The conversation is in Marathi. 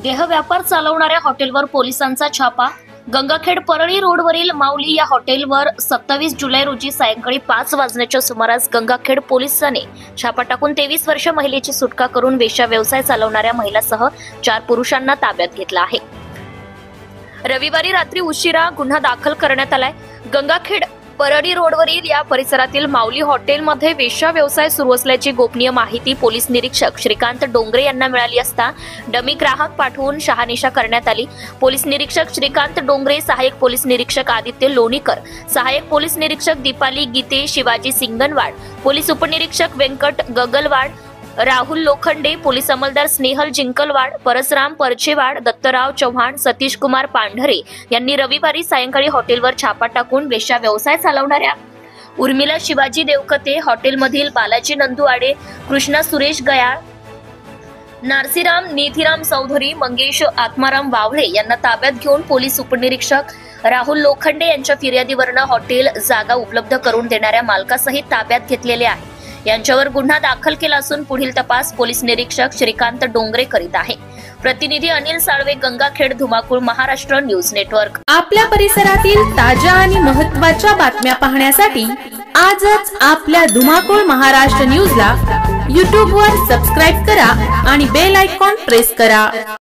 देहव्यापार चालवणाऱ्या हॉटेलवर पोलिसांचा छापा। गंगाखेड परळी रोडवरील माऊली या हॉटेलवर 27 जुलै रोजी सायंकाळी 5 वाजण्याच्या सुमारास गंगाखेड पोलिसांनी छापा टाकून 23 वर्ष महिलेची सुटका करून वेश्या व्यवसाय चालवणाऱ्या महिलासह 4 पुरुषांना ताब्यात घेतला आहे। रविवारी रात्री उशिरा गुन्हा दाखल करण्यात आलाय। गंगाखेड परळी रोडवरील या परिसरातील माऊली हॉटेलमध्ये वेश्या व्यवसाय सुरू असल्याची गोपनीय माहिती पोलीस निरीक्षक श्रीकांत डोंगरे यांना मिळाली असता डमी ग्राहक पाठवून शहानिशा करण्यात आली। पोलीस निरीक्षक श्रीकांत डोंगरे, सहाय्यक पोलीस निरीक्षक आदित्य लोणीकर, सहाय्यक पोलीस निरीक्षक दीपाली गीते, शिवाजी सिंगनवाड, पोलीस उपनिरीक्षक व्यंकट गगलवाड, राहुल लोखंडे, पोलीस अंमलदार स्नेहल जिंकलवाड, परसराम परचेवाड, दत्तराव चव्हाण, सतीश कुमार पांढरे यांनी रविवारी सायंकाळी हॉटेलवर छापा टाकून वेश्या व्यवसाय चालवणाऱ्या उर्मिला शिवाजी देवकते, हॉटेलमधील बालाजी नंदू आडे, कृष्णा सुरेश गयाळ, नारसीराम निधीराम चौधरी, मंगेश आत्माराम वावळे यांना ताब्यात घेऊन पोलीस उपनिरीक्षक राहुल लोखंडे यांच्या फिर्यादीवरनं हॉटेल जागा उपलब्ध करून देणाऱ्या मालकासहित ताब्यात घेतलेले आहे। यांच्यावर गुन्हा दाखल केला असून पुढील तपास पोलीस निरीक्षक श्रीकांत डोंगरे करीत आहे। प्रतिनिधी अनिल साळवे, गंगाखेड, धुमाकूळ, महाराष्ट्र न्यूज नेटवर्क। आपल्या परिसरातील ताज्या आणि महत्त्वाच्या बातम्या पाहण्यासाठी आजच आपल्या धुमाकूळ महाराष्ट्र न्यूजला YouTube वर सबस्क्राइब करा आणि बेल आयकॉन प्रेस करा।